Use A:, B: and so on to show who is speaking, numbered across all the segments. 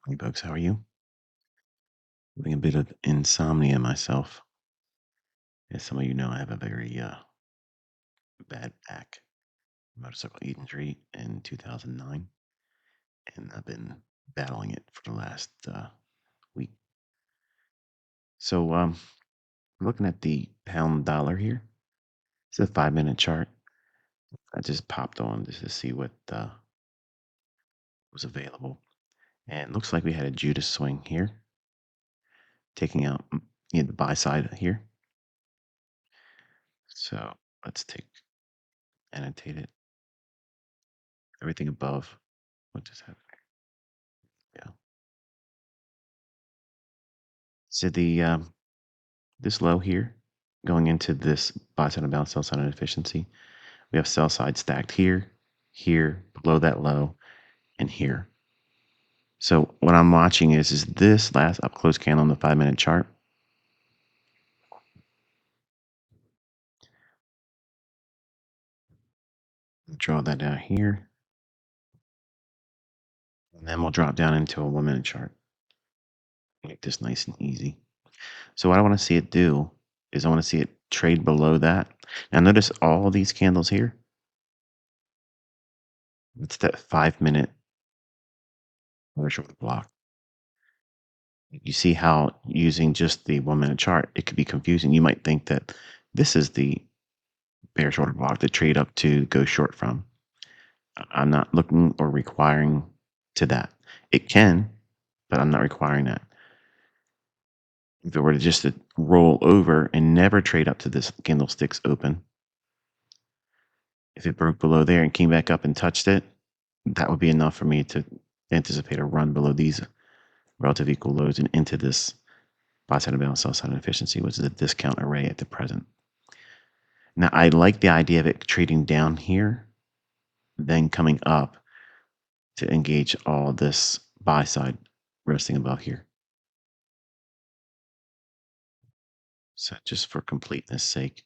A: Hey folks, how are you? Having a bit of insomnia myself. As some of you know, I have a very bad back motorcycle injury in 2009, and I've been battling it for the last week. So, looking at the pound dollar here, it's a 5 minute chart. I just popped on just to see what was available, and it looks like we had a Judas swing here, taking out the buy side here. So let's take annotate it. Everything above. What just happened? Yeah. So the this low here, going into this buy side and bounce, sell side inefficiency, we have sell side stacked here, here, below that low, and here. So what I'm watching is this last up close candle on the 5 minute chart. Draw that down here, and then we'll drop down into a 1 minute chart. Make this nice and easy. So what I want to see it do is I want to see it trade below that. Now notice all of these candles here. It's that 5 minute short block. You see how using just the 1 minute chart, it could be confusing. You might think that this is the bearish order block to trade up to go short from. I'm not looking or requiring to that. It can, but I'm not requiring that. If it were to just to roll over and never trade up to this candlestick's open, if it broke below there and came back up and touched it, that would be enough for me to anticipate a run below these relative equal lows and into this buy side and balance, sell side inefficiency, which is a discount array at the present. Now, I like the idea of it trading down here, then coming up to engage all this buy side resting above here. So just for completeness sake,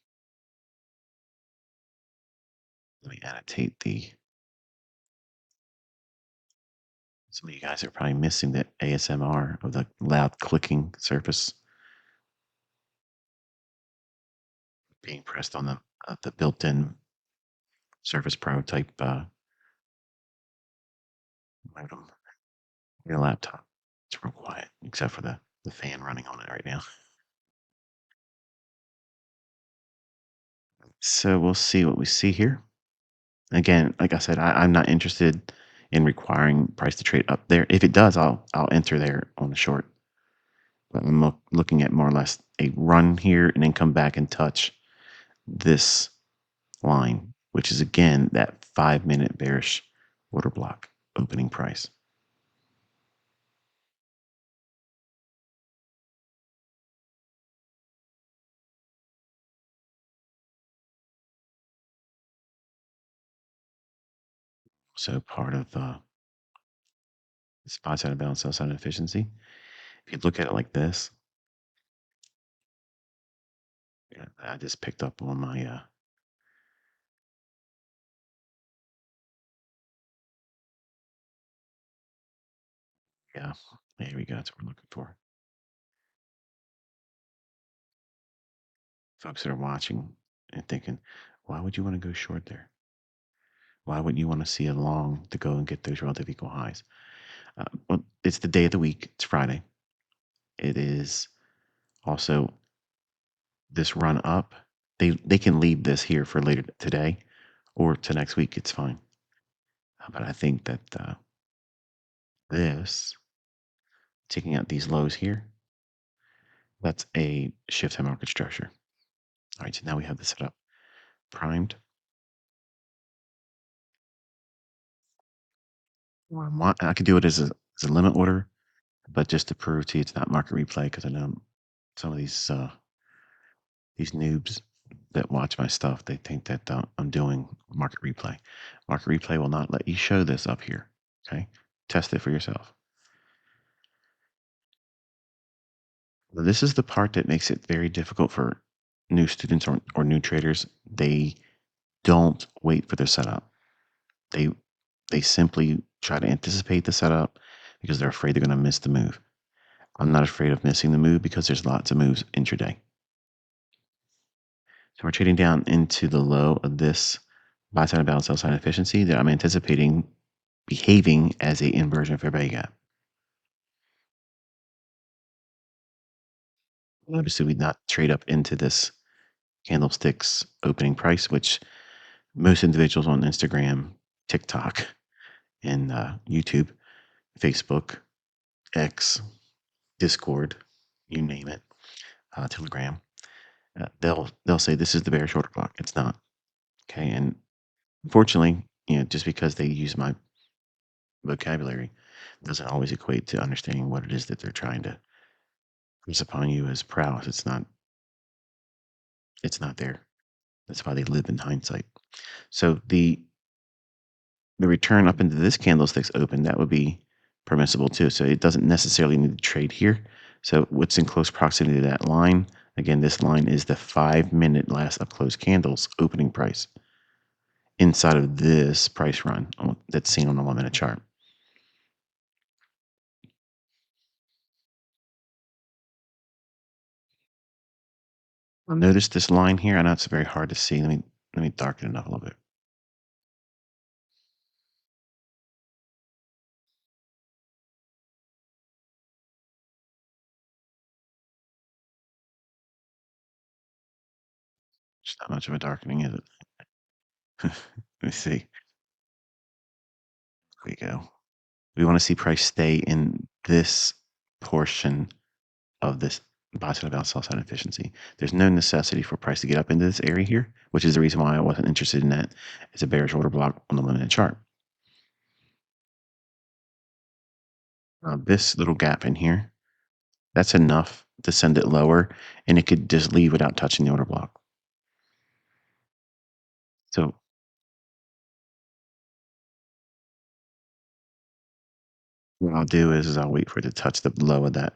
A: let me annotate the. Some of you guys are probably missing the ASMR of the loud clicking surface being pressed on the built-in Surface Pro type modem. Your laptop. It's real quiet, except for the fan running on it right now. So we'll see what we see here. Again, like I said, I'm not interested in requiring price to trade up there. If it does, I'll enter there on the short. But I'm looking at more or less a run here and then come back and touch this line, which is again that 5 minute bearish order block opening price. So part of spot side of balance, sell side efficiency. If you look at it like this, yeah, I just picked up on my yeah, there we go. That's what we're looking for. Folks that are watching and thinking, why would you want to go short there? Why wouldn't you want to see a long to go and get those relative equal highs? Well, it's the day of the week. It's Friday. It is also this run up. They can leave this here for later today or to next week. It's fine. But I think that this taking out these lows here, that's a shift in market structure. All right, so now we have this set up primed. I could do it as a limit order, but just to prove to you it's not market replay, because I know some of these noobs that watch my stuff, they think that I'm doing market replay. Market replay will not let you show this up here. Okay, test it for yourself. This is the part that makes it very difficult for new students or new traders. They don't wait for their setup. They they simply try to anticipate the setup, because they're afraid they're going to miss the move. I'm not afraid of missing the move because there's lots of moves intraday. So we're trading down into the low of this buy side and balance sell side efficiency that I'm anticipating behaving as a inversion fair value gap. Obviously, we not trade up into this candlestick's opening price, which most individuals on Instagram, TikTok, and YouTube, Facebook, X, Discord, you name it, Telegram, they'll say this is the bearish order block. It's not. Okay, and unfortunately, just because they use my vocabulary doesn't always equate to understanding what it is that they're trying to press upon you as prowess. It's not. It's not there. That's why they live in hindsight. So the return up into this candlestick's open, that would be permissible too. So it doesn't necessarily need to trade here. So what's in close proximity to that line? Again, this line is the 5-minute last up close candles opening price inside of this price run that's seen on the 1-minute chart. Notice this line here. I know it's very hard to see. Let me darken it up a little bit. It's not much of a darkening, is it? Let me see. There we go. We want to see price stay in this portion of this buy side about sell side efficiency. There's no necessity for price to get up into this area here, which is the reason why I wasn't interested in that as a bearish order block on the 1-minute chart. This little gap in here, that's enough to send it lower, and it could just leave without touching the order block. So what I'll do is I'll wait for it to touch the low of that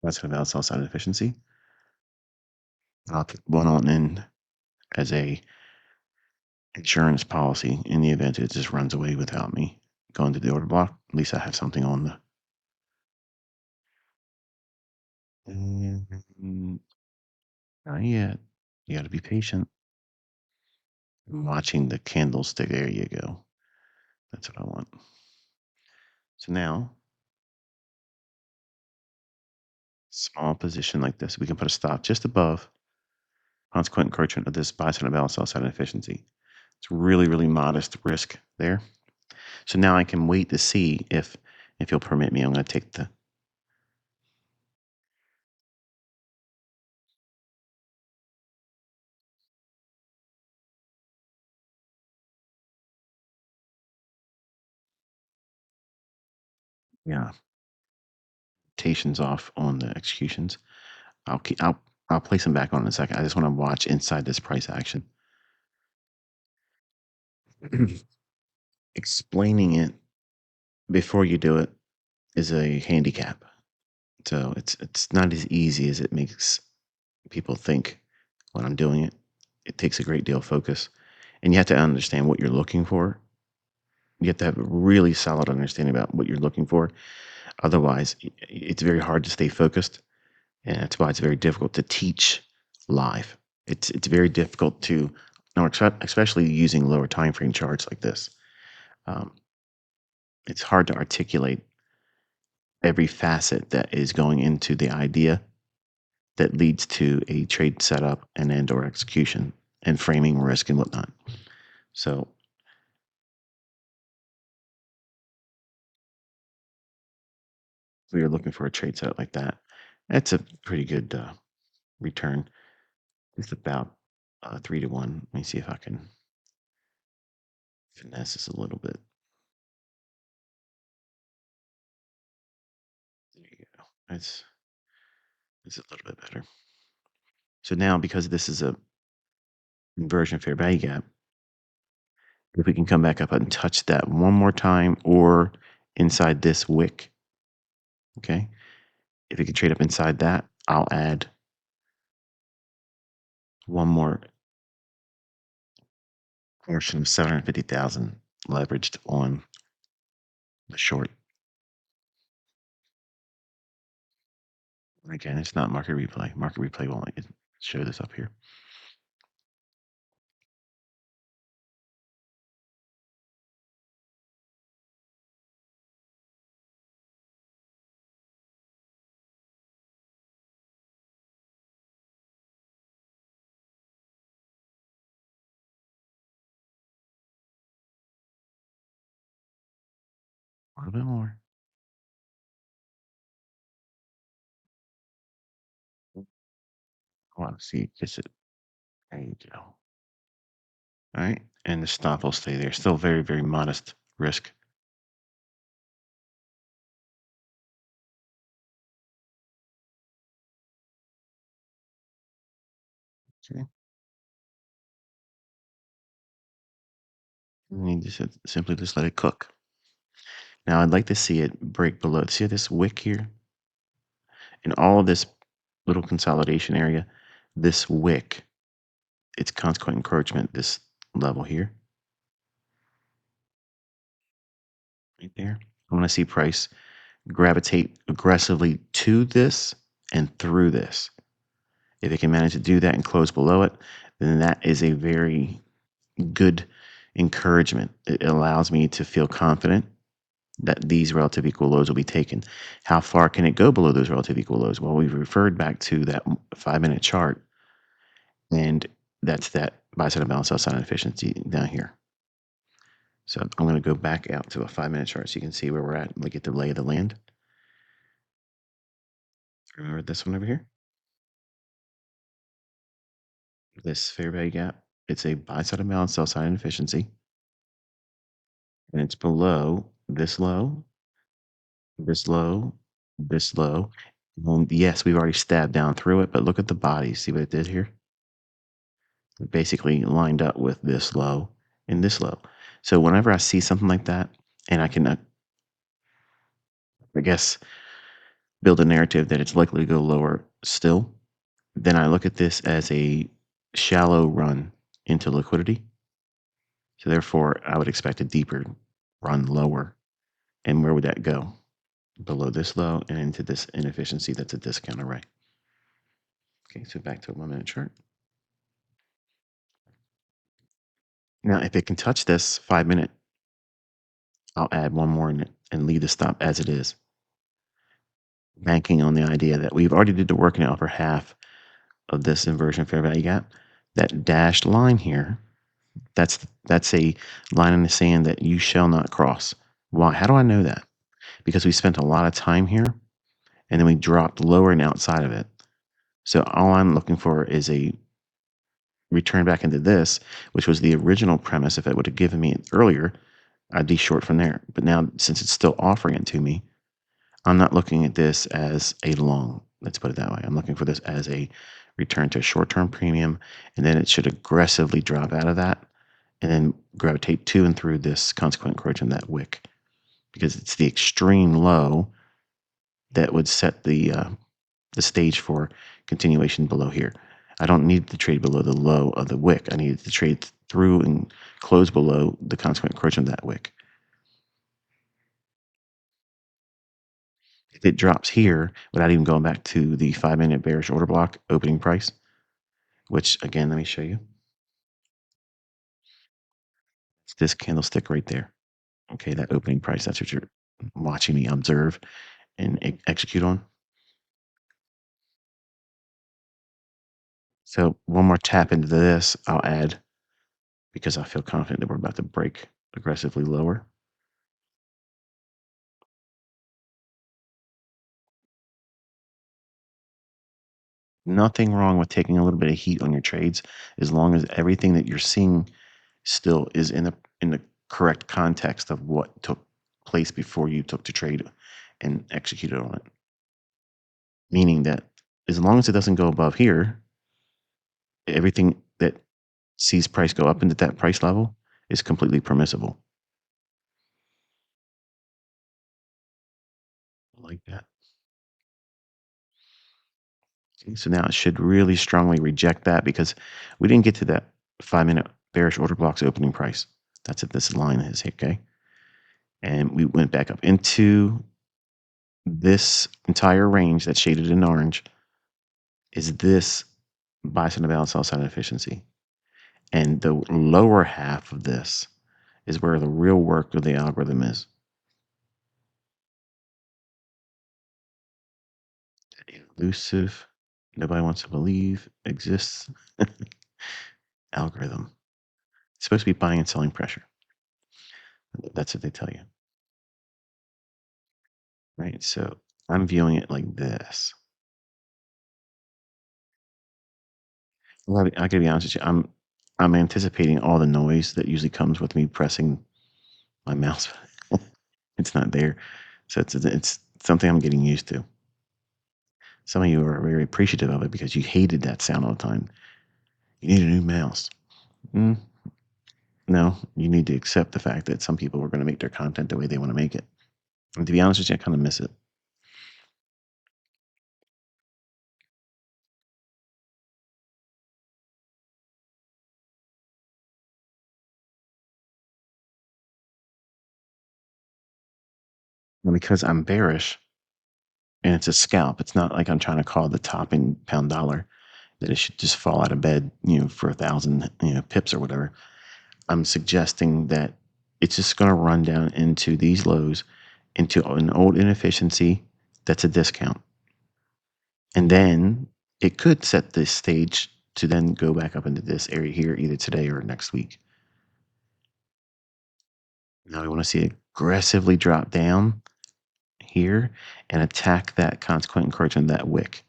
A: buy side about sell side efficiency. I'll put one on in as a insurance policy in the event it just runs away without me going to the order block. At least I have something on the. Not yet. You got to be patient. I'm watching the candlestick. There you go. That's what I want. So now, small position like this, we can put a stop just above consequent encroachment of this buy side and balance sell side efficiency. It's really, really modest risk there. So now I can wait to see if you'll permit me. I'm going to take the. Yeah, rotations off on the executions. I'll place them back on in a second. I just want to watch inside this price action. Explaining it before you do it is a handicap. So it's not as easy as it makes people think when I'm doing it. It takes a great deal of focus, and you have to understand what you're looking for. You have to have a really solid understanding about what you're looking for. Otherwise, it's very hard to stay focused, and that's why it's very difficult to teach live. It's very difficult to, especially using lower time frame charts like this. Um, it's hard to articulate every facet that is going into the idea that leads to a trade setup and or execution and framing risk and whatnot. So if you're looking for a trade setup like that, that's a pretty good return. It's about 3 to 1. Let me see if I can finesse this a little bit. There you go. It's a little bit better. So now, because this is a inversion fair value gap, if we can come back up and touch that one more time or inside this wick, okay? If we can trade up inside that, I'll add one more portion of 750,000 leveraged on the short. Again, it's not market replay. Market replay won't show this up here. A little bit more. I want to see. Gets it. There you go. All right. And the stop will stay there. Still very, very modest risk. Okay. And you just simply just let it cook. Now I'd like to see it break below. See this wick here? In all of this little consolidation area, this wick, its consequent encroachment, this level here, right there. I want to see price gravitate aggressively to this and through this. If it can manage to do that and close below it, then that is a very good encouragement. It allows me to feel confident that these relative equal lows will be taken. How far can it go below those relative equal lows? Well, we've referred back to that 5-minute chart, and that's that buy side and balance sell side efficiency down here. So I'm going to go back out to a 5-minute chart so you can see where we're at. Look at the lay of the land. Remember this one over here? This fair value gap. It's a buy side and balance sell side inefficiency, and it's below this low, this low, this low. And yes, we've already stabbed down through it, but look at the body. See what it did here? It basically lined up with this low and this low. So whenever I see something like that, and I can, I guess, build a narrative that it's likely to go lower still, then I look at this as a shallow run into liquidity. So therefore, I would expect a deeper run lower. And where would that go? Below this low and into this inefficiency that's a discount array. Okay, so back to a 1-minute chart. Now, if it can touch this 5-minute, I'll add one more in it and leave the stop as it is, banking on the idea that we've already did the work in the upper half of this inversion fair value gap. That dashed line here, that's a line in the sand that you shall not cross. Why? How do I know that? Because we spent a lot of time here, and then we dropped lower and outside of it. So all I'm looking for is a return back into this, which was the original premise. If it would have given me it earlier, I'd be short from there. But now, since it's still offering it to me, I'm not looking at this as a long. Let's put it that way. I'm looking for this as a return to a short-term premium, and then it should aggressively drop out of that and then gravitate to and through this consequent encroachment, that wick, because it's the extreme low that would set the stage for continuation below here. I don't need to trade below the low of the wick. I need to trade through and close below the consequent encroachment of that wick. If it drops here without even going back to the 5-minute bearish order block opening price, which again, let me show you. It's this candlestick right there. Okay, that opening price, that's what you're watching me observe and execute on. So one more tap into this, I'll add, because I feel confident that we're about to break aggressively lower. Nothing wrong with taking a little bit of heat on your trades as long as everything that you're seeing still is in the correct context of what took place before you took the trade and executed on it. Meaning that as long as it doesn't go above here, everything that sees price go up into that price level is completely permissible. Like that. Okay, so now it should really strongly reject that because we didn't get to that 5-minute bearish order block's opening price. That's what this line is, okay? and we went back up into this entire range that's shaded in orange is this buy side of balance, sell side efficiency. And the lower half of this is where the real work of the algorithm is. Elusive, nobody wants to believe exists algorithm. It's supposed to be buying and selling pressure. That's what they tell you. Right. So I'm viewing it like this. I gotta be honest with you. I'm anticipating all the noise that usually comes with me pressing my mouse. It's not there. So it's something I'm getting used to. Some of you are very appreciative of it because you hated that sound all the time. You need a new mouse. Mm, no, you need to accept the fact that some people are going to make their content the way they want to make it. And to be honest with you, I kind of miss it. And because I'm bearish and it's a scalp, it's not like I'm trying to call the top in pound dollar that it should just fall out of bed, for 1,000, pips or whatever. I'm suggesting that it's just going to run down into these lows, into an old inefficiency that's a discount. And then it could set this stage to then go back up into this area here either today or next week. Now we want to see it aggressively drop down here and attack that consequent encouragement, that wick.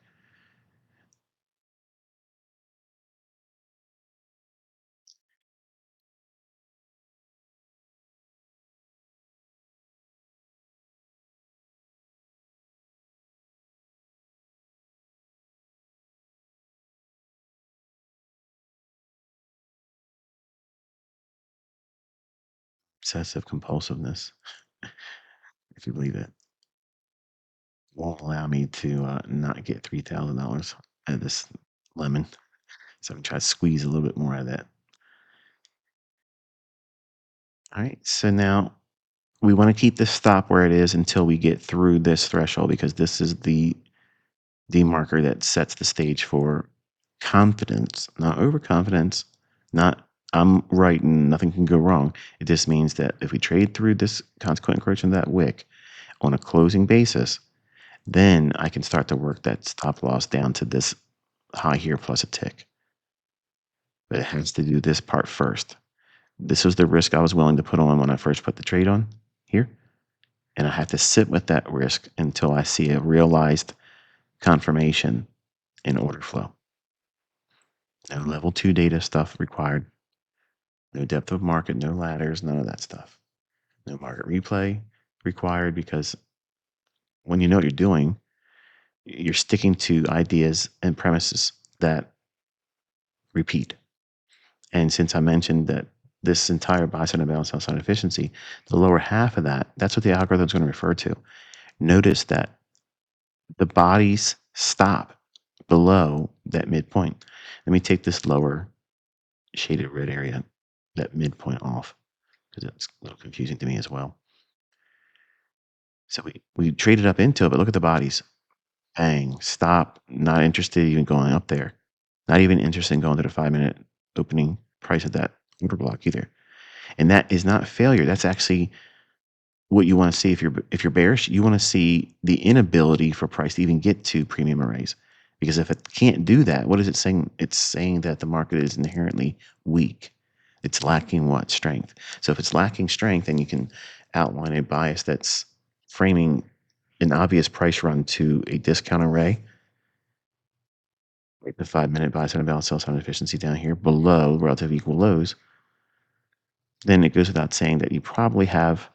A: Obsessive compulsiveness, if you believe it, won't allow me to not get $3,000 out of this lemon. So I'm going to try to squeeze a little bit more out of that. All right. So now we want to keep this stop where it is until we get through this threshold because this is the marker that sets the stage for confidence, not overconfidence, not I'm right and nothing can go wrong. It just means that if we trade through this consequent encouragement of that wick on a closing basis, then I can start to work that stop loss down to this high here plus a tick. But it has to do this part first. This was the risk I was willing to put on when I first put the trade on here. And I have to sit with that risk until I see a realized confirmation in order flow. No level 2 data stuff required. No depth of market, no ladders, none of that stuff. No market replay required because when you know what you're doing, you're sticking to ideas and premises that repeat. And since I mentioned that this entire buy side and balance sell side efficiency, the lower half of that, that's what the algorithm is going to refer to. Notice that the bodies stop below that midpoint. Let me take this lower shaded red area, that midpoint off, because it's a little confusing to me as well. So we traded up into it, but look at the bodies. Bang, stop, not interested even going up there. Not even interested in going to the 5-minute opening price of that order block either. And that is not failure. That's actually what you want to see if you're bearish. You want to see the inability for price to even get to premium arrays. Because if it can't do that, what is it saying? It's saying that the market is inherently weak. It's lacking what? Strength. So if it's lacking strength, then you can outline a bias that's framing an obvious price run to a discount array, like the 5-minute buy side and balance sell side efficiency down here below relative equal lows, then it goes without saying that you probably have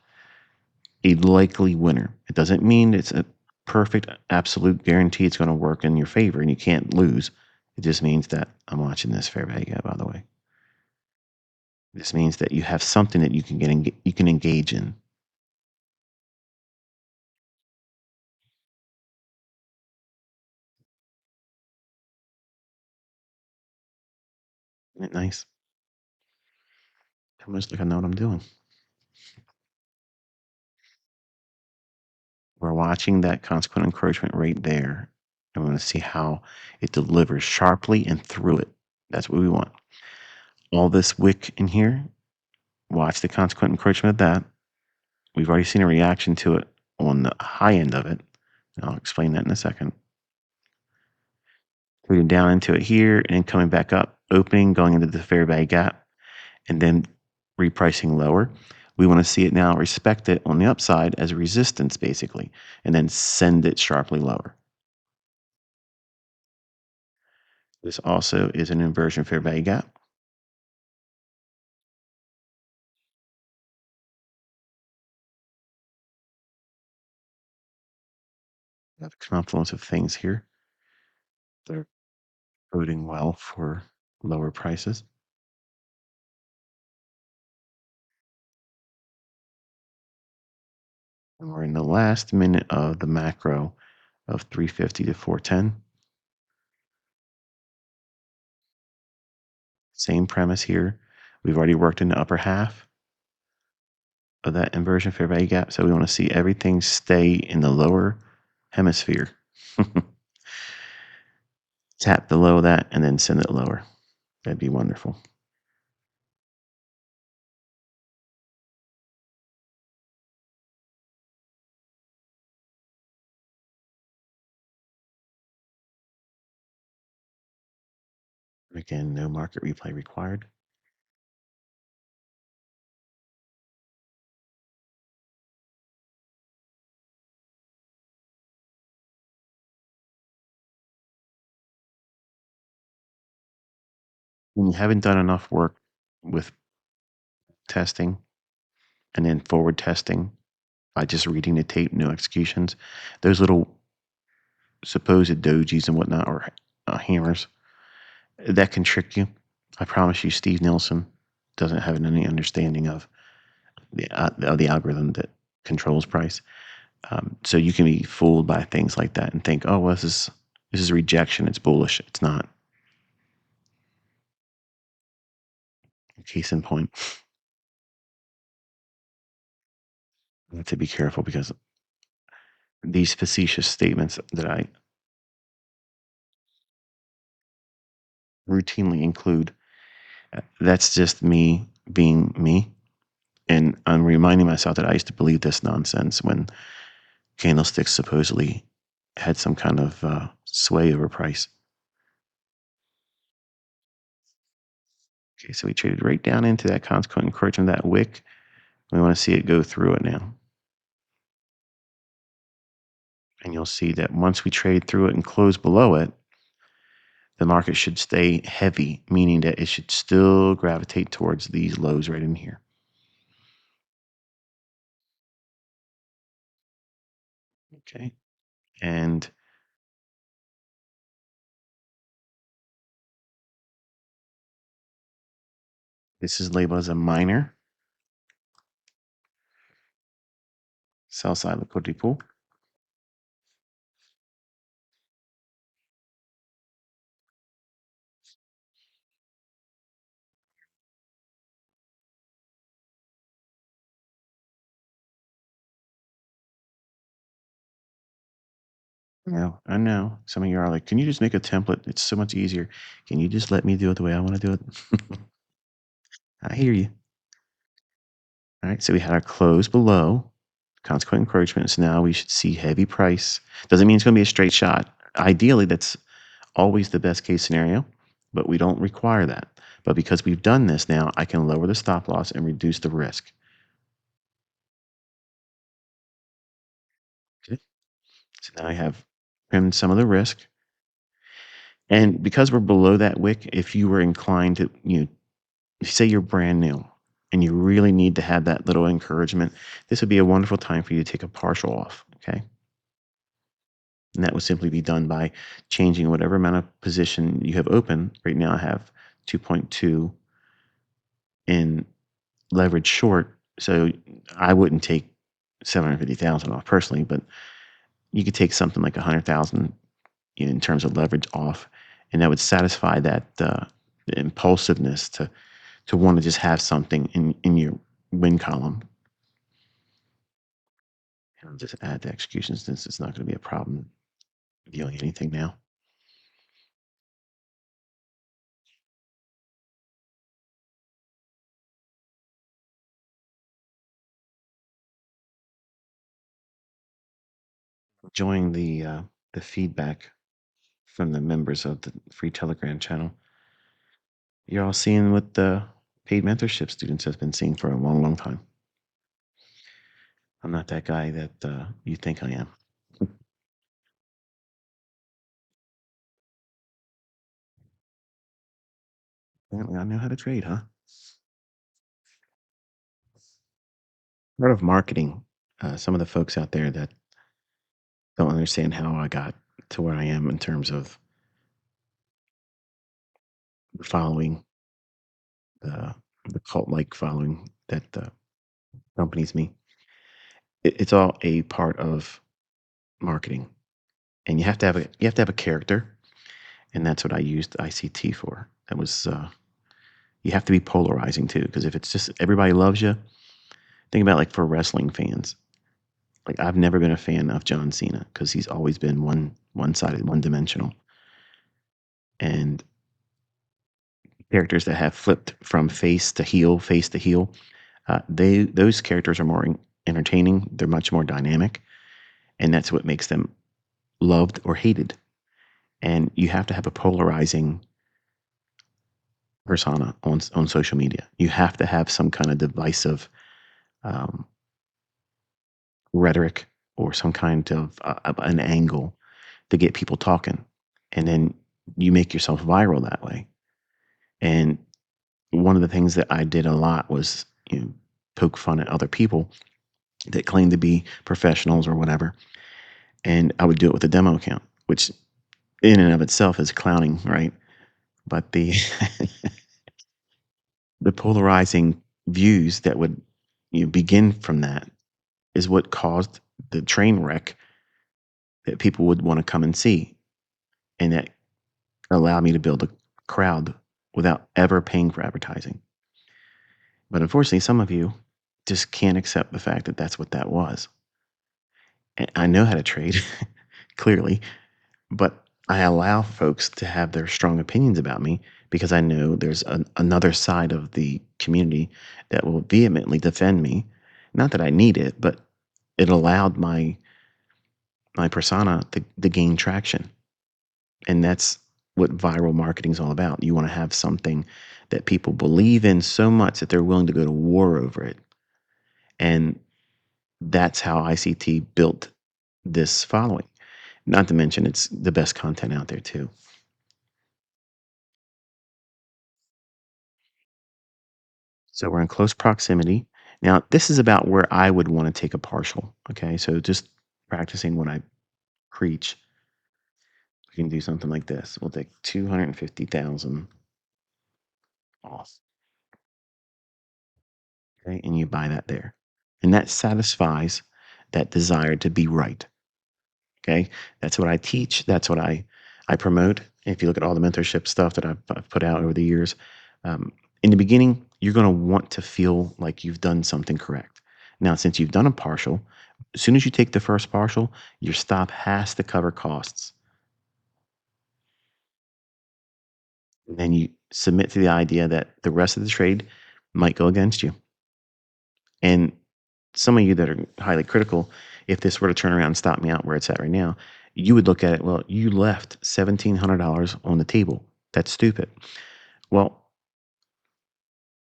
A: a likely winner. It doesn't mean it's a perfect, absolute guarantee it's going to work in your favor and you can't lose. It just means that I'm watching this fair value gap, by the way. This means that you have something that you can you can engage in. Isn't it nice? Almost like I know what I'm doing. We're watching that consequent encroachment right there, and we want to see how it delivers sharply and through it. That's what we want. All this wick in here, watch the consequent encroachment of that. We've already seen a reaction to it on the high end of it. I'll explain that in a second. Moving down into it here and coming back up, opening, going into the fair value gap, and then repricing lower. We want to see it now respect it on the upside as resistance, basically, and then send it sharply lower. This also is an inversion fair value gap. We have a confluence of things here. They're boding well for lower prices. And we're in the last minute of the macro of 350 to 410. Same premise here. We've already worked in the upper half of that inversion fair value gap. So we want to see everything stay in the lower hemisphere. Tap below that and then send it lower. That'd be wonderful. Again, no market replay required. When you haven't done enough work with testing and then forward testing by just reading the tape, no executions, those little supposed dojis and whatnot, or hammers, that can trick you. I promise you, Steve Nielsen doesn't have any understanding of the algorithm that controls price. So you can be fooled by things like that and think, oh, well, this is rejection. It's bullish. It's not. Case in point, I have to be careful because these facetious statements that I routinely include, that's just me being me. And I'm reminding myself that I used to believe this nonsense when candlesticks supposedly had some kind of sway over price. Okay, so we traded right down into that consequent encroachment of that wick. We want to see it go through it now. And you'll see that once we trade through it and close below it, the market should stay heavy, meaning that it should still gravitate towards these lows right in here. Okay. And this is labeled as a minor sell side liquidity pool. No, I know. Some of you are like, can you just make a template? It's so much easier. Can you just let me do it the way I want to do it? I hear you. All right, so we had our close below, consequent encroachment. So now we should see heavy price. Doesn't mean it's going to be a straight shot. Ideally, that's always the best case scenario, but we don't require that. But because we've done this now, I can lower the stop loss and reduce the risk. Okay. So now I have trimmed some of the risk. And because we're below that wick, if you were inclined to, say you're brand new and you really need to have that little encouragement, this would be a wonderful time for you to take a partial off. Okay. And that would simply be done by changing whatever amount of position you have open. Right now I have 2.2 in leverage short. So I wouldn't take 750,000 off personally, but you could take something like 100,000 in terms of leverage off, and that would satisfy that the impulsiveness to want to just have something in your win column. I'll just add the execution since it's not going to be a problem viewing anything now. Enjoying the feedback from the members of the free Telegram channel. You're all seeing what the paid mentorship students have been seeing for a long, long time. I'm not that guy that you think I am. Apparently, I know how to trade, huh? Part of marketing. Some of the folks out there that don't understand how I got to where I am in terms of following, uh, the cult-like following that accompanies me. It's all a part of marketing, and you have to have a character, and that's what I used ICT for. That was you have to be polarizing too, because if it's just everybody loves you, think about like for wrestling fans. Like I've never been a fan of John Cena because he's always been one-sided, one-dimensional, and characters that have flipped from face to heel, those characters are more entertaining. They're much more dynamic, and that's what makes them loved or hated. And you have to have a polarizing persona on social media. You have to have some kind of divisive um, rhetoric or some kind of an angle to get people talking, and then you make yourself viral that way. And one of the things that I did a lot was, poke fun at other people that claim to be professionals or whatever, and I would do it with a demo account, which in and of itself is clowning, right? But the the polarizing views that would begin from that is what caused the train wreck that people would want to come and see, and that allowed me to build a crowd without ever paying for advertising. But unfortunately, some of you just can't accept the fact that that's what that was. And I know how to trade, clearly, but I allow folks to have their strong opinions about me because I know there's another side of the community that will vehemently defend me. Not that I need it, but it allowed my persona to gain traction. And that's what viral marketing is all about. You want to have something that people believe in so much that they're willing to go to war over it. And that's how ICT built this following. Not to mention it's the best content out there too. So we're in close proximity. Now, this is about where I would want to take a partial. Okay. So just practicing what I preach, we can do something like this. We'll take 250,000 off. Okay. And you buy that there. And that satisfies that desire to be right. Okay. That's what I teach. That's what I promote. If you look at all the mentorship stuff that I've put out over the years, um, in the beginning, you're going to want to feel like you've done something correct. Now, since you've done a partial, as soon as you take the first partial, your stop has to cover costs. And then you submit to the idea that the rest of the trade might go against you. And some of you that are highly critical, if this were to turn around and stop me out where it's at right now, you would look at it, well, you left $1,700 on the table. That's stupid. Well,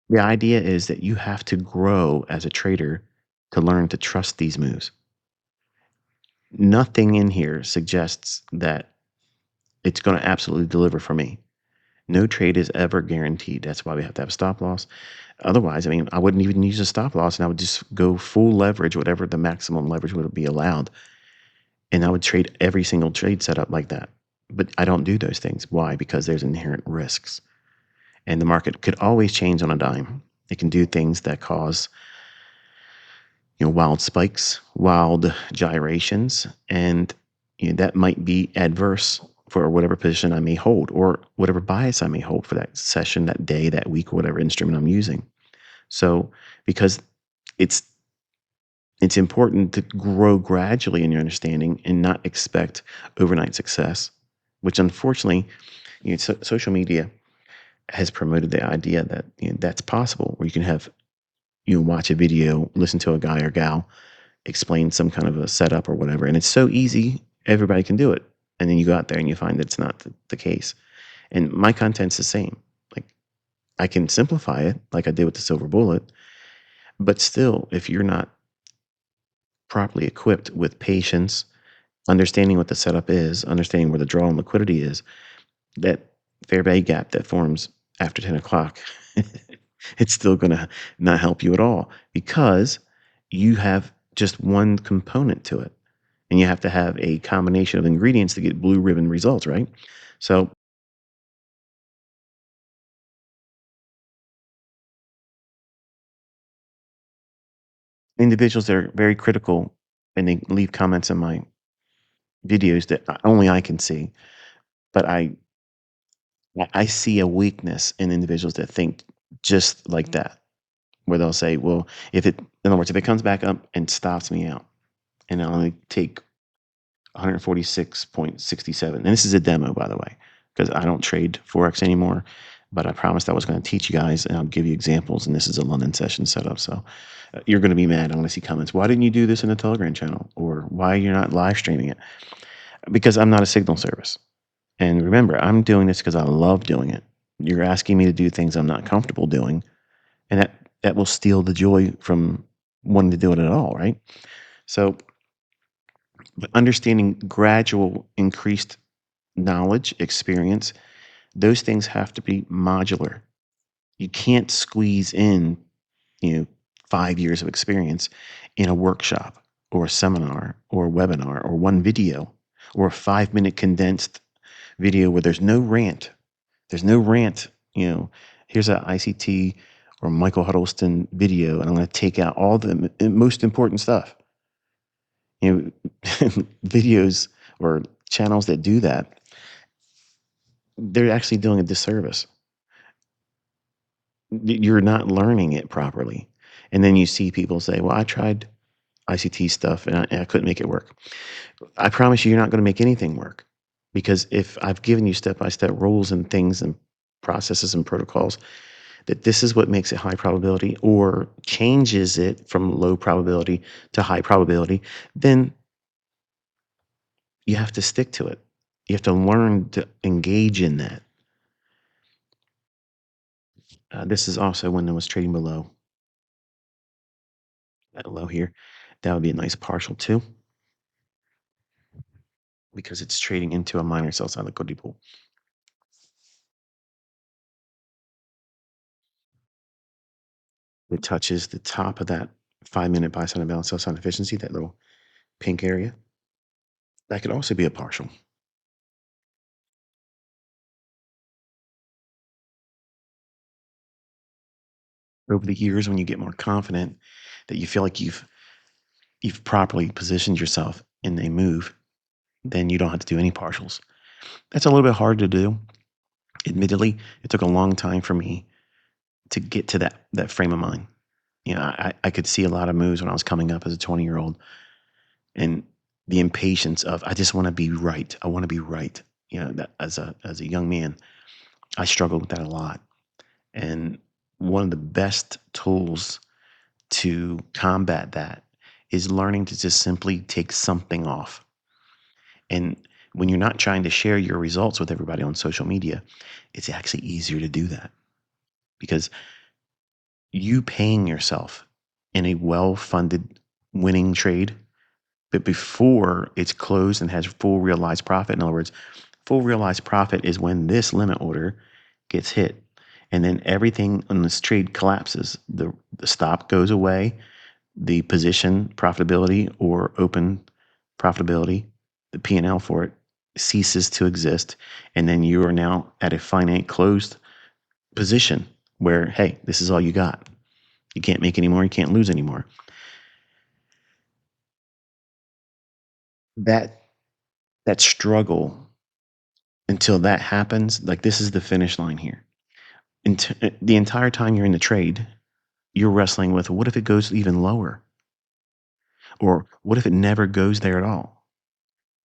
A: the idea is that you have to grow as a trader to learn to trust these moves. Nothing in here suggests that it's going to absolutely deliver for me. No trade is ever guaranteed. That's why we have to have a stop loss. Otherwise, I mean, I wouldn't even use a stop loss and I would just go full leverage, whatever the maximum leverage would be allowed. And I would trade every single trade setup like that. But I don't do those things. Why? Because there's inherent risks. And the market could always change on a dime. It can do things that cause, wild spikes, wild gyrations, and that might be adverse for whatever position I may hold or whatever bias I may hold for that session, that day, that week, whatever instrument I'm using. So because it's It's important to grow gradually in your understanding and not expect overnight success, which unfortunately, social media has promoted the idea that that's possible, where you can have watch a video, listen to a guy or gal explain some kind of a setup or whatever, and it's so easy, everybody can do it. And then you go out there and you find that it's not the case. And my content's the same. Like, I can simplify it like I did with the silver bullet, but still, if you're not properly equipped with patience, understanding what the setup is, understanding where the draw and liquidity is, that fair value gap that forms after 10 o'clock, it's still going to not help you at all, because you have just one component to it. And you have to have a combination of ingredients to get blue ribbon results, right? So individuals that are very critical and they leave comments in my videos that only I can see, but I see a weakness in individuals that think just like that, where they'll say, well, in other words, if it comes back up and stops me out, and I'll only take 146.67. And this is a demo, by the way, because I don't trade Forex anymore, but I promised I was going to teach you guys and I'll give you examples. And this is a London session setup. So you're going to be mad. I'm going to see comments. Why didn't you do this in the Telegram channel? Or why you're not live streaming it? Because I'm not a signal service. And remember, I'm doing this because I love doing it. You're asking me to do things I'm not comfortable doing. And that will steal the joy from wanting to do it at all, right? So, but understanding gradual increased knowledge, experience, those things have to be modular. You can't squeeze in, you know, 5 years of experience in a workshop or a seminar or a webinar or one video or a 5-minute condensed video where there's no rant. There's no rant, here's a ICT or Michael Huddleston video, and I'm going to take out all the most important stuff. Videos or channels that do that, they're actually doing a disservice. You're not learning it properly. And then you see people say, well, I tried ICT stuff and I couldn't make it work. I promise you, you're not going to make anything work, because if I've given you step-by-step rules and things and processes and protocols, that this is what makes it high probability or changes it from low probability to high probability, then you have to stick to it. You have to learn to engage in that. This is also when it was trading below that low here. That would be a nice partial too, because it's trading into a minor sell side liquidity pool. It touches the top of that 5-minute buy side and balance sell side efficiency, that little pink area. That could also be a partial. Over the years, when you get more confident that you feel like you've properly positioned yourself in a move, then you don't have to do any partials. That's a little bit hard to do. Admittedly, it took a long time for me to get to that frame of mind. I could see a lot of moves when I was coming up as a 20-year-old, and the impatience of, I just want to be right. I want to be right. That as a young man, I struggled with that a lot. And one of the best tools to combat that is learning to just simply take something off. And when you're not trying to share your results with everybody on social media, it's actually easier to do that, because you paying yourself in a well-funded winning trade, but before it's closed and has full realized profit. In other words, full realized profit is when this limit order gets hit, and then everything on this trade collapses. The stop goes away, the position profitability or open profitability, the P&L for it ceases to exist, and then you are now at a finite closed position where, hey, this is all you got. You can't make any more, you can't lose anymore. That struggle until that happens, like, this is the finish line here. The entire time you're in the trade, you're wrestling with, what if it goes even lower? Or what if it never goes there at all?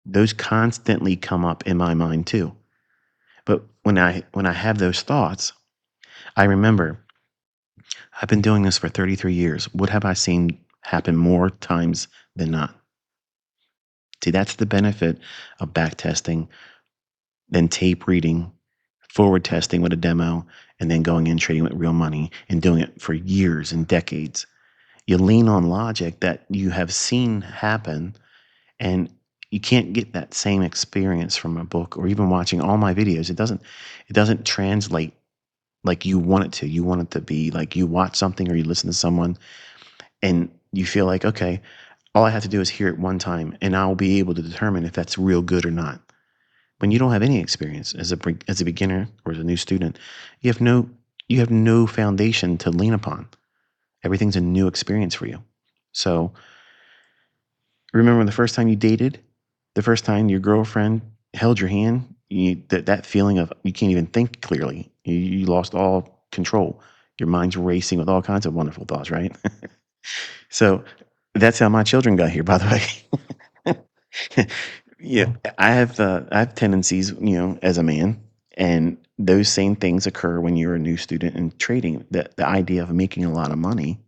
A: Those constantly come up in my mind too. But when I have those thoughts, I remember I've been doing this for 33 years. What have I seen happen more times than not? See, that's the benefit of back testing, then tape reading, forward testing with a demo, and then going in trading with real money and doing it for years and decades. You lean on logic that you have seen happen, and you can't get that same experience from a book or even watching all my videos. It doesn't translate like you want it to. You want it to be like you watch something or you listen to someone and you feel like, okay, all I have to do is hear it one time and I'll be able to determine if that's real good or not. When you don't have any experience as a beginner or as a new student, you have no foundation to lean upon. Everything's a new experience for you. So remember the first time you dated, the first time your girlfriend held your hand, that feeling of you can't even think clearly. You lost all control. Your mind's racing with all kinds of wonderful thoughts, right? So that's how my children got here, by the way. Yeah, I have tendencies, as a man, and those same things occur when you're a new student in trading. The idea of making a lot of money,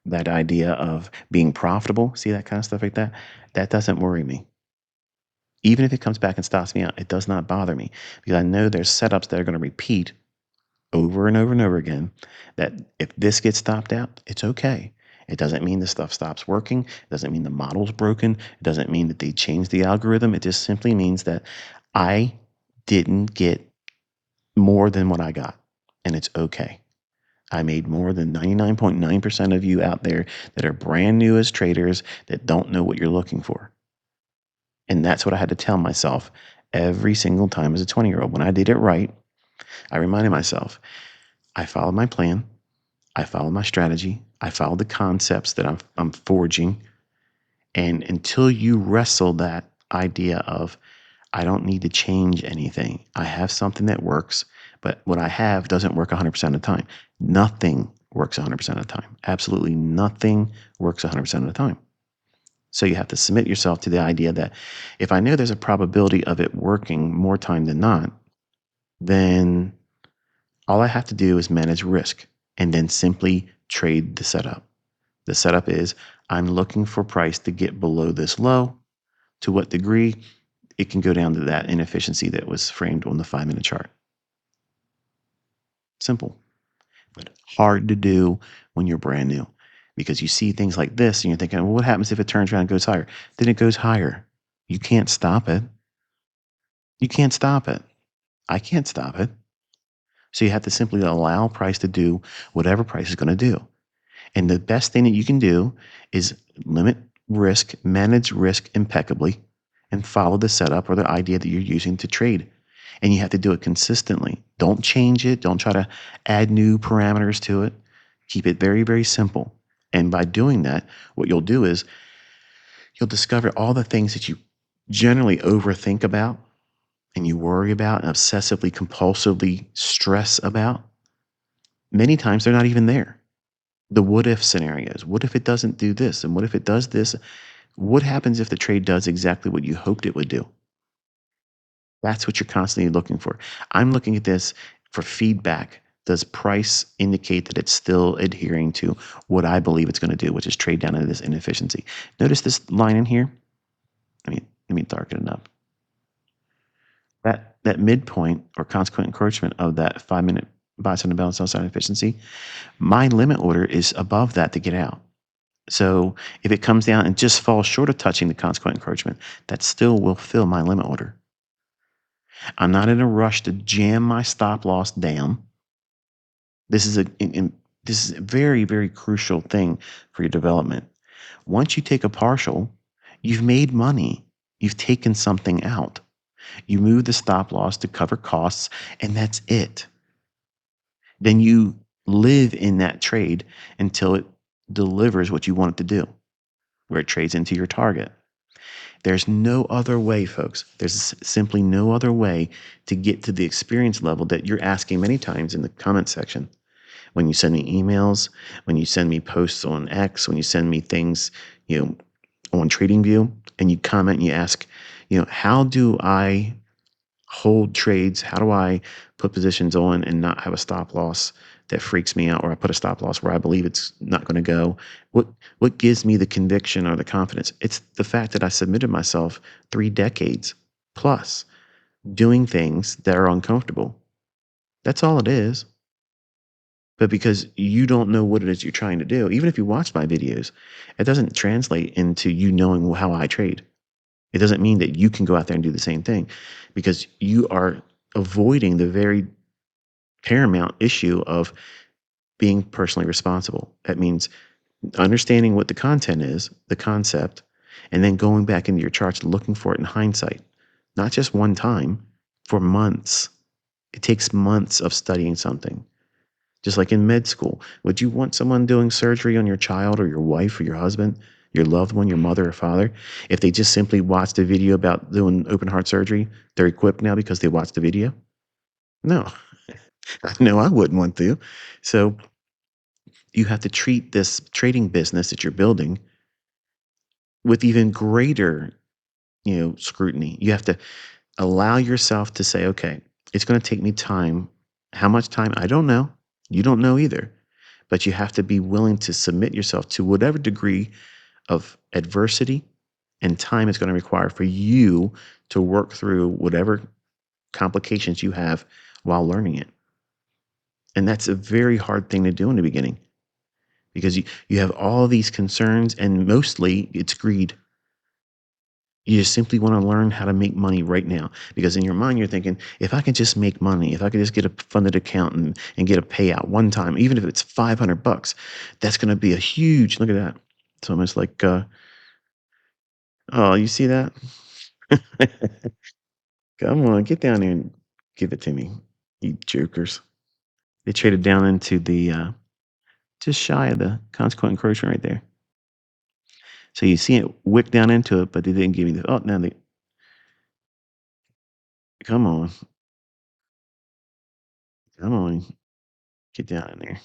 A: that idea of being profitable, see that kind of stuff like that, that doesn't worry me. Even if it comes back and stops me out, it does not bother me because I know there's setups that are going to repeat over and over and over again, that if this gets stopped out, it's okay. It doesn't mean the stuff stops working. It doesn't mean the model's broken. It doesn't mean that they changed the algorithm. It just simply means that I didn't get more than what I got, and it's okay. I made more than 99.9% of you out there that are brand new as traders that don't know what you're looking for. And that's what I had to tell myself every single time as a 20-year-old. When I did it right, I reminded myself, I followed my plan. I followed my strategy. I followed the concepts that I'm forging. And until you wrestle that idea of, I don't need to change anything. I have something that works, but what I have doesn't work 100% of the time. Nothing works 100% of the time. Absolutely nothing works 100% of the time. So you have to submit yourself to the idea that if I know there's a probability of it working more time than not, then all I have to do is manage risk and then simply trade the setup. The setup is I'm looking for price to get below this low. To what degree? It can go down to that inefficiency that was framed on the 5-minute chart. Simple, but hard to do when you're brand new because you see things like this and you're thinking, well, what happens if it turns around and goes higher? Then it goes higher. You can't stop it. You can't stop it. I can't stop it. So you have to simply allow price to do whatever price is going to do. And the best thing that you can do is limit risk, manage risk impeccably, and follow the setup or the idea that you're using to trade. And you have to do it consistently. Don't change it. Don't try to add new parameters to it. Keep it very, very simple. And by doing that, what you'll do is you'll discover all the things that you generally overthink about and you worry about and obsessively, compulsively stress about. Many times they're not even there. The what if scenarios. What if it doesn't do this? And what if it does this? What happens if the trade does exactly what you hoped it would do? That's what you're constantly looking for. I'm looking at this for feedback. Does price indicate that it's still adhering to what I believe it's going to do, which is trade down into this inefficiency? Notice this line in here. Let me darken it up. That midpoint or consequent encroachment of that 5-minute buy side and balance sell side efficiency, my limit order is above that to get out. So if it comes down and just falls short of touching the consequent encroachment, that still will fill my limit order. I'm not in a rush to jam my stop loss down. This is a very, very crucial thing for your development. Once you take a partial, you've made money. You've taken something out. You move the stop loss to cover costs, and that's it. Then you live in that trade until it delivers what you want it to do, where it trades into your target. There's no other way, folks. There's simply no other way to get to the experience level that you're asking many times in the comment section. when you send me emails, when you send me posts on X, when you send me things, on TradingView, and you comment and you ask, how do I hold trades? How do I put positions on and not have a stop loss that freaks me out, or I put a stop loss where I believe it's not going to go? What gives me the conviction or the confidence? It's the fact that I submitted myself 3 decades plus doing things that are uncomfortable. That's all it is. But because you don't know what it is you're trying to do, even if you watch my videos, it doesn't translate into you knowing how I trade. It doesn't mean that you can go out there and do the same thing, because you are avoiding the very paramount issue of being personally responsible. That means understanding what the content is, the concept, and then going back into your charts and looking for it in hindsight, not just one time, for months. It takes months of studying something. Just like in med school, would you want someone doing surgery on your child or your wife or your husband, your loved one, your mother or father, if they just simply watched a video about doing open heart surgery? They're equipped now because they watched the video? No, no, I wouldn't want to. So you have to treat this trading business that you're building with even greater, scrutiny. You have to allow yourself to say, okay, it's going to take me time. How much time? I don't know. You don't know either. But you have to be willing to submit yourself to whatever degree of adversity and time it's going to require for you to work through whatever complications you have while learning it. And that's a very hard thing to do in the beginning, because you have all these concerns, and mostly it's greed. You just simply want to learn how to make money right now, because in your mind you're thinking, if I can just make money, if I could just get a funded account and get a payout one time, even if it's $500, that's going to be a huge, look at that. It's almost like, oh, you see that? Come on, get down there and give it to me, you jokers. They traded down into the, just shy of the consequent encroachment right there. So you see it wick down into it, but they didn't give me the, oh, now they, come on, come on, get down in there.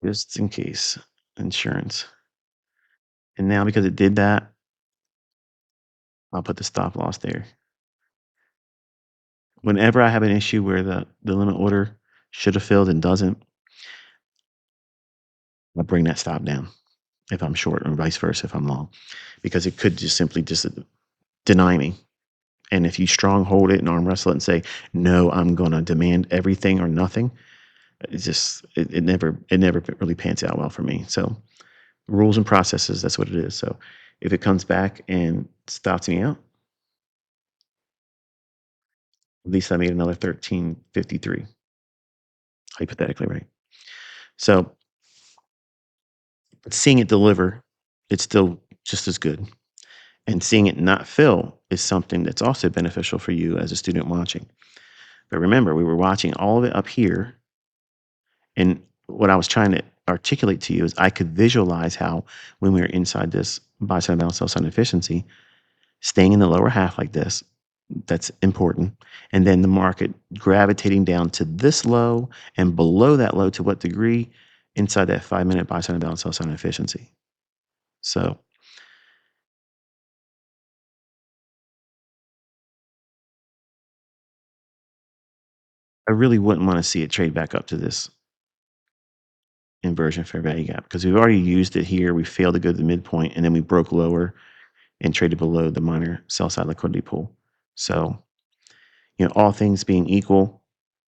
A: Just in case, insurance. And now because it did that, I'll put the stop loss there. Whenever I have an issue where the limit order should have filled and doesn't, I'll bring that stop down if I'm short, and vice versa if I'm long, because it could just simply just deny me. And if you stronghold it and arm wrestle it and say, no, I'm going to demand everything or nothing, it never really pans out well for me. So rules and processes, that's what it is. So if it comes back and stops me out, at least I made another 1353, hypothetically, right? So seeing it deliver, it's still just as good. And seeing it not fill is something that's also beneficial for you as a student watching. But remember, we were watching all of it up here. And what I was trying to articulate to you is I could visualize how, when we were inside this buy side balance, sell side efficiency, staying in the lower half like this, that's important. And then the market gravitating down to this low and below that low, to what degree? Inside that 5-minute buy side balance, sell side efficiency. So I really wouldn't want to see it trade back up to this inversion fair value gap, because we've already used it here. We failed to go to the midpoint, and then we broke lower and traded below the minor sell side liquidity pool. So, all things being equal,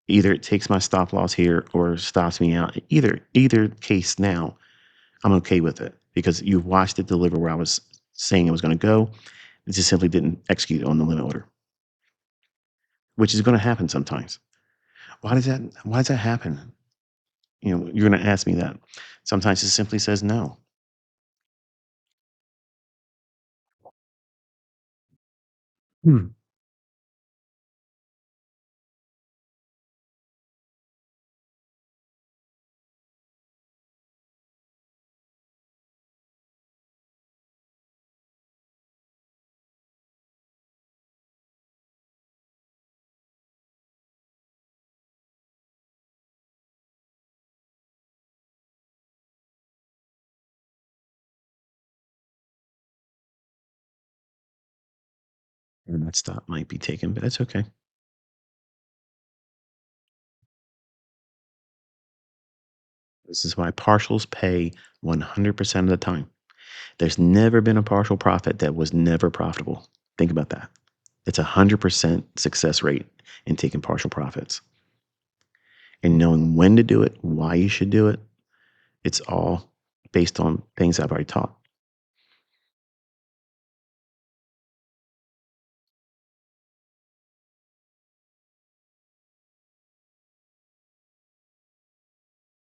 A: either it takes my stop loss here or stops me out. Either case now, I'm okay with it, because you've watched it deliver where I was saying it was going to go. It just simply didn't execute on the limit order, which is going to happen sometimes. Why does that happen? You're going to ask me that. Sometimes it simply says no. Hmm. And that stop might be taken, but that's okay. This is why partials pay 100% of the time. There's never been a partial profit that was never profitable. Think about that. It's 100% success rate in taking partial profits and knowing when to do it, why you should do it. It's all based on things I've already taught.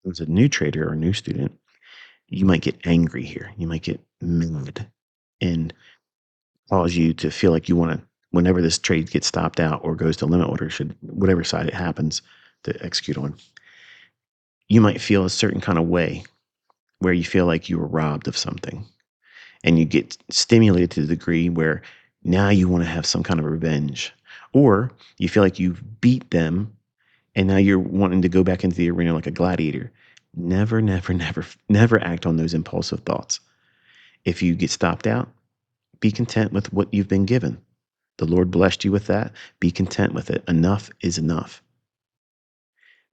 A: As a new trader or a new student, you might get angry here. You might get mad and cause you to feel like you want to, whenever this trade gets stopped out or goes to limit order, should whatever side it happens to execute on, you might feel a certain kind of way where you feel like you were robbed of something and you get stimulated to the degree where now you want to have some kind of revenge, or you feel like you've beat them and now you're wanting to go back into the arena like a gladiator. Never, never, never, never act on those impulsive thoughts. If you get stopped out, be content with what you've been given. The Lord blessed you with that. Be content with it. Enough is enough.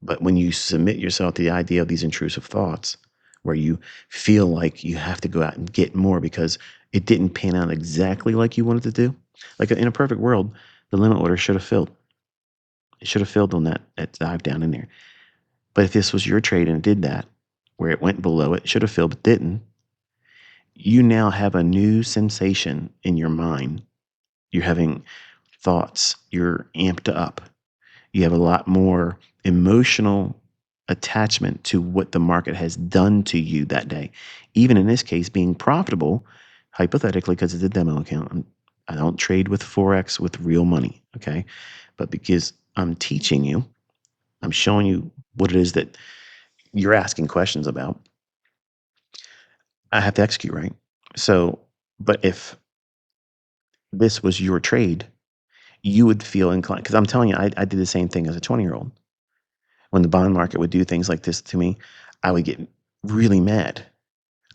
A: But when you submit yourself to the idea of these intrusive thoughts, where you feel like you have to go out and get more because it didn't pan out exactly like you wanted to do, like in a perfect world, the limit order should have filled. It should have filled on that dive down in there. But if this was your trade and it did that, where it went below it, should have filled but didn't, you now have a new sensation in your mind. You're having thoughts. You're amped up. You have a lot more emotional attachment to what the market has done to you that day. Even in this case, being profitable, hypothetically, because it's a demo account, I don't trade with Forex with real money, okay? But because I'm teaching you, I'm showing you what it is that you're asking questions about, I have to execute, right? So, but if this was your trade, you would feel inclined, because I'm telling you, I did the same thing as a 20-year-old. When the bond market would do things like this to me, I would get really mad.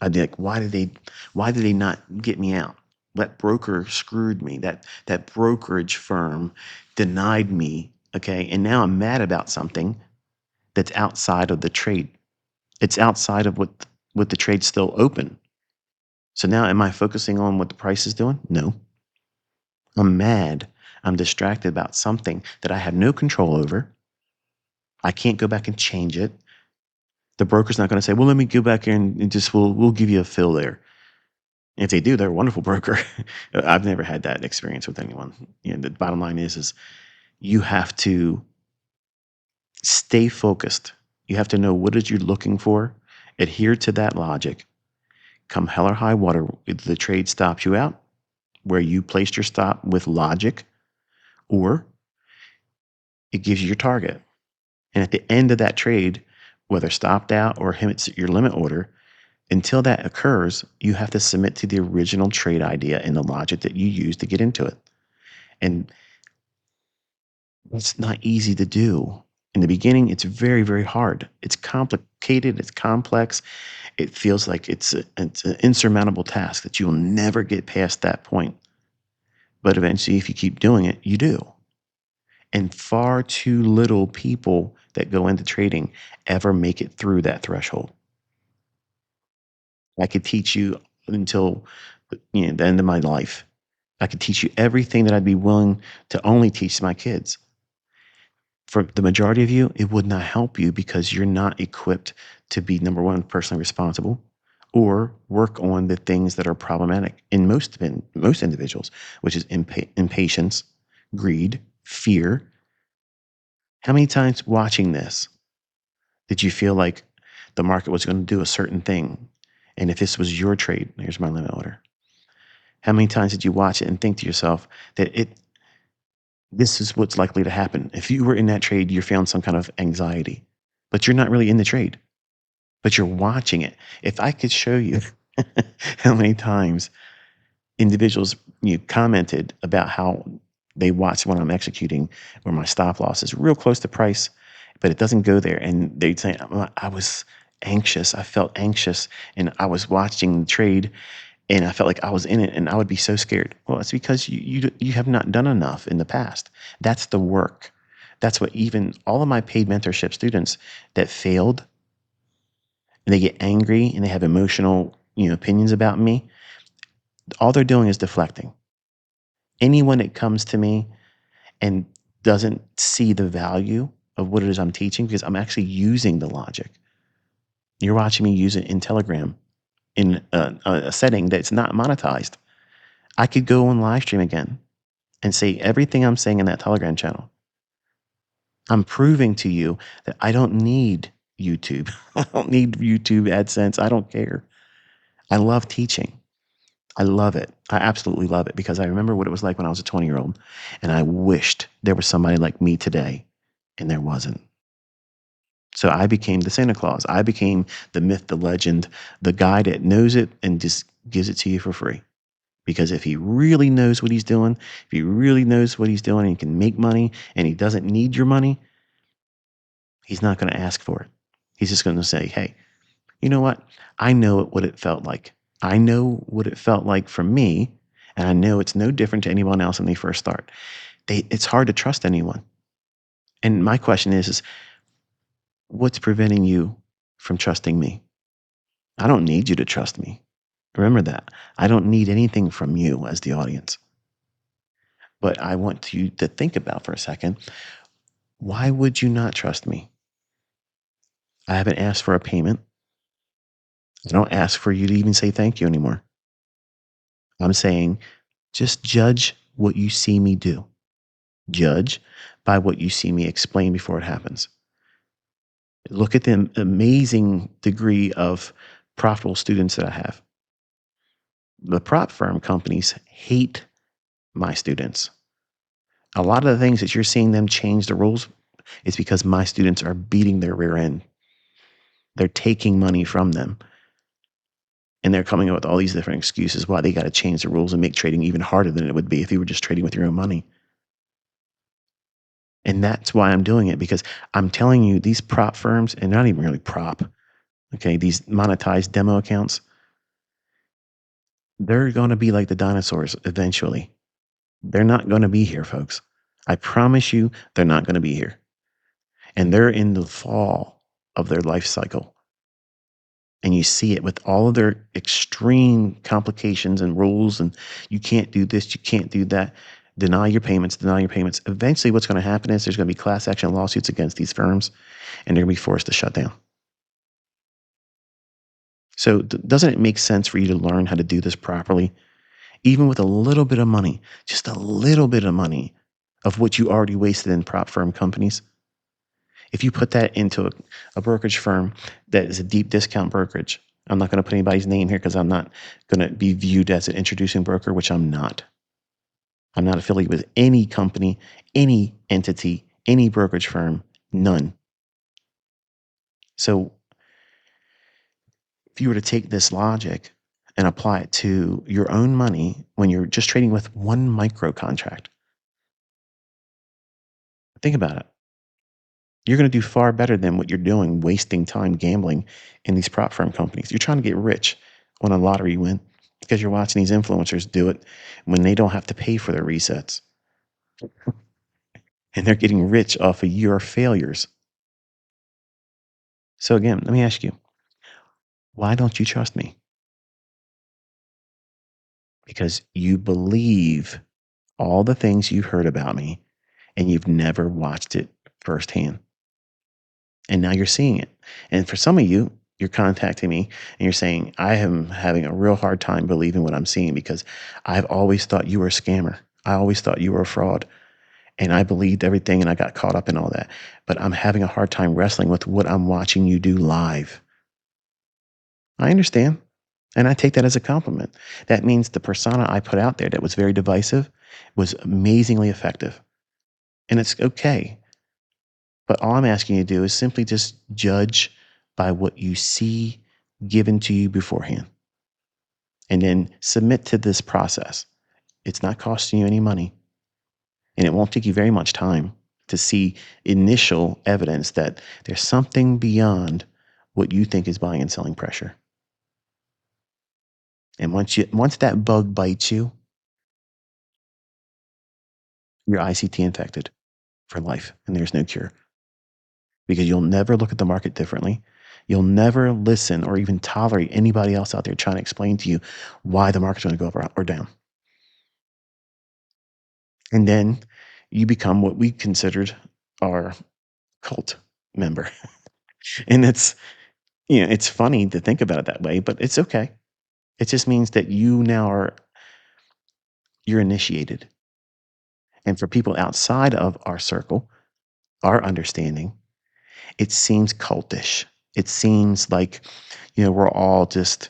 A: I'd be like, why did they not get me out? That broker screwed me. That brokerage firm denied me. Okay. And now I'm mad about something that's outside of the trade. It's outside of what the trade's still open. So now am I focusing on what the price is doing? No. I'm mad. I'm distracted about something that I have no control over. I can't go back and change it. The broker's not going to say, well, let me go back here and just we'll give you a fill there. If they do, they're a wonderful broker. I've never had that experience with anyone. You know, the bottom line is you have to stay focused. You have to know what it is you're looking for, adhere to that logic. Come hell or high water, if the trade stops you out where you placed your stop with logic, or it gives you your target. And at the end of that trade, whether stopped out or hits your limit order, until that occurs, you have to submit to the original trade idea and the logic that you use to get into it. And it's not easy to do. In the beginning, it's very, very hard. It's complicated, it's complex. It feels like it's an insurmountable task that you will never get past that point. But eventually, if you keep doing it, you do. And far too little people that go into trading ever make it through that threshold. I could teach you until the end of my life. I could teach you everything that I'd be willing to only teach my kids. For the majority of you, it would not help you because you're not equipped to be, number one, personally responsible or work on the things that are problematic in most individuals, which is impatience, greed, fear. How many times watching this did you feel like the market was going to do a certain thing? And if this was your trade, here's my limit order. How many times did you watch it and think to yourself that this is what's likely to happen? If you were in that trade, you're feeling some kind of anxiety, but you're not really in the trade, but you're watching it. If I could show you how many times individuals commented about how they watch when I'm executing where my stop loss is real close to price, but it doesn't go there. And they'd say, I was anxious. I felt anxious and I was watching the trade And I felt like I was in it and I would be so scared. Well, it's because you have not done enough in the past. That's the work. That's what even all of my paid mentorship students that failed and they get angry and they have emotional, opinions about me, all they're doing is deflecting. Anyone that comes to me and doesn't see the value of what it is I'm teaching, because I'm actually using the logic. You're watching me use it in Telegram in a setting that's not monetized. I could go on live stream again and say everything I'm saying in that Telegram channel. I'm proving to you that I don't need YouTube. I don't need YouTube AdSense. I don't care. I love teaching. I love it. I absolutely love it because I remember what it was like when I was a 20-year-old and I wished there was somebody like me today and there wasn't. So I became the Santa Claus. I became the myth, the legend, the guy that knows it and just gives it to you for free. Because if he really knows what he's doing, if he really knows what he's doing and he can make money and he doesn't need your money, he's not going to ask for it. He's just going to say, hey, you know what? I know what it felt like. I know what it felt like for me. And I know it's no different to anyone else when they first start. It's hard to trust anyone. And my question is what's preventing you from trusting me? I don't need you to trust me. Remember that. I don't need anything from you as the audience. But I want you to think about for a second, why would you not trust me? I haven't asked for a payment. I don't ask for you to even say thank you anymore. I'm saying just judge what you see me do. Judge by what you see me explain before it happens. Look at the amazing degree of profitable students that I have. The prop firm companies hate my students. A lot of the things that you're seeing them change the rules is because my students are beating their rear end. They're taking money from them. And they're coming up with all these different excuses why they got to change the rules and make trading even harder than it would be if you were just trading with your own money. And that's why I'm doing it, because I'm telling you, these prop firms, and not even really prop, okay, these monetized demo accounts, they're going to be like the dinosaurs eventually. They're not going to be here, folks. I promise you, they're not going to be here. And they're in the fall of their life cycle. And you see it with all of their extreme complications and rules, and you can't do this, you can't do that. Deny your payments, deny your payments. Eventually, what's going to happen is there's going to be class action lawsuits against these firms, and they're going to be forced to shut down. So, doesn't it make sense for you to learn how to do this properly, even with a little bit of money, just a little bit of money of what you already wasted in prop firm companies? If you put that into a brokerage firm that is a deep discount brokerage, I'm not going to put anybody's name here because I'm not going to be viewed as an introducing broker, which I'm not. I'm not affiliated with any company, any entity, any brokerage firm, none. So if you were to take this logic and apply it to your own money when you're just trading with one micro contract, think about it. You're going to do far better than what you're doing, wasting time gambling in these prop firm companies. You're trying to get rich on a lottery win because you're watching these influencers do it when they don't have to pay for their resets. And they're getting rich off of your failures. So again, let me ask you, why don't you trust me? Because you believe all the things you've heard about me and you've never watched it firsthand. And now you're seeing it. And for some of you, you're contacting me and you're saying, I am having a real hard time believing what I'm seeing because I've always thought you were a scammer. I always thought you were a fraud. And I believed everything and I got caught up in all that. But I'm having a hard time wrestling with what I'm watching you do live. I understand. And I take that as a compliment. That means the persona I put out there that was very divisive was amazingly effective. And it's okay. But all I'm asking you to do is simply just judge by what you see given to you beforehand. And then submit to this process. It's not costing you any money. And it won't take you very much time to see initial evidence that there's something beyond what you think is buying and selling pressure. And once that bug bites you, you're ICT infected for life, and there's no cure because you'll never look at the market differently. You'll never listen or even tolerate anybody else out there trying to explain to you why the market's going to go up or down. And then you become what we considered our cult member. And it's funny to think about it that way, but it's okay. It just means that you're initiated. And for people outside of our circle, our understanding, it seems cultish. It seems like, we're all just,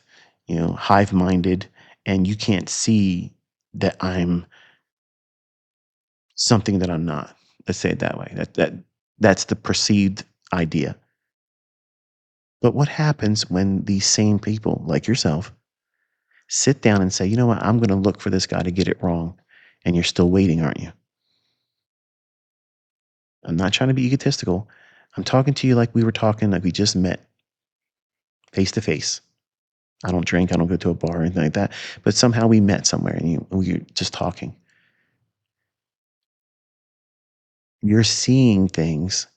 A: hive minded, and you can't see that I'm something that I'm not. Let's say it that way. That's the perceived idea. But what happens when these same people, like yourself, sit down and say, you know what, I'm going to look for this guy to get it wrong, and you're still waiting, aren't you? I'm not trying to be egotistical. I'm talking to you like we were talking, like we just met face to face. I don't drink, I don't go to a bar or anything like that. But somehow we met somewhere and we were just talking. You're seeing things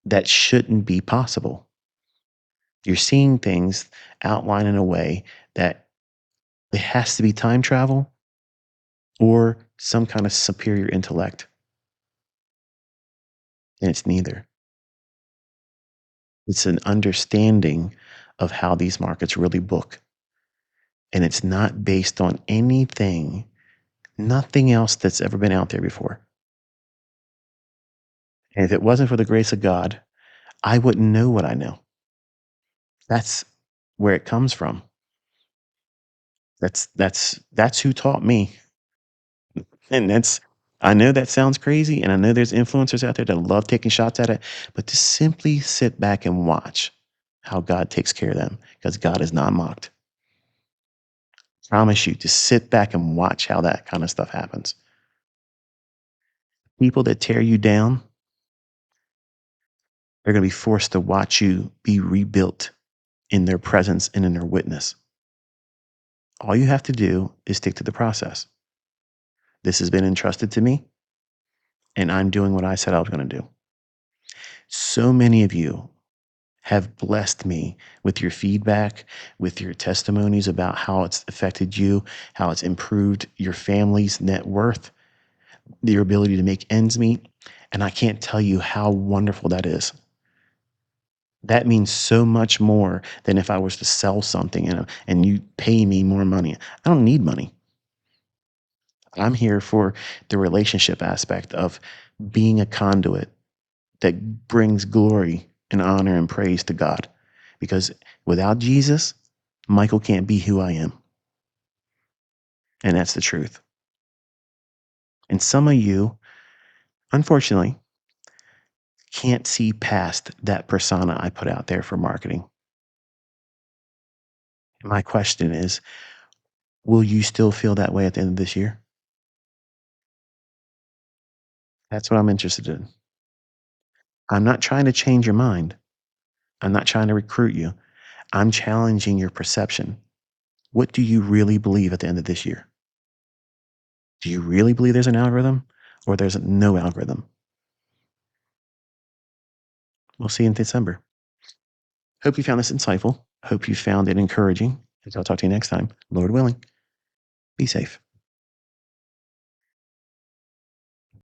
A: that shouldn't be possible. You're seeing things outlined in a way that it has to be time travel or some kind of superior intellect. And it's neither. It's an understanding of how these markets really book. And it's not based on nothing else that's ever been out there before. And if it wasn't for the grace of God, I wouldn't know what I know. That's where it comes from. That's who taught me. And I know that sounds crazy, and I know there's influencers out there that love taking shots at it, but to simply sit back and watch how God takes care of them, because God is not mocked. Promise you, to sit back and watch how that kind of stuff happens. People that tear you down, they're going to be forced to watch you be rebuilt in their presence and in their witness. All you have to do is stick to the process. This has been entrusted to me, and I'm doing what I said I was going to do. So many of you have blessed me with your feedback, with your testimonies about how it's affected you, how it's improved your family's net worth, your ability to make ends meet. And I can't tell you how wonderful that is. That means so much more than if I was to sell something and you pay me more money. I don't need money. I'm here for the relationship aspect of being a conduit that brings glory and honor and praise to God. Because without Jesus, Michael can't be who I am. And that's the truth. And some of you, unfortunately, can't see past that persona I put out there for marketing. My question is, will you still feel that way at the end of this year? That's what I'm interested in. I'm not trying to change your mind. I'm not trying to recruit you. I'm challenging your perception. What do you really believe at the end of this year? Do you really believe there's an algorithm or there's no algorithm? We'll see in December. Hope you found this insightful. Hope you found it encouraging. And I'll talk to you next time. Lord willing, be safe.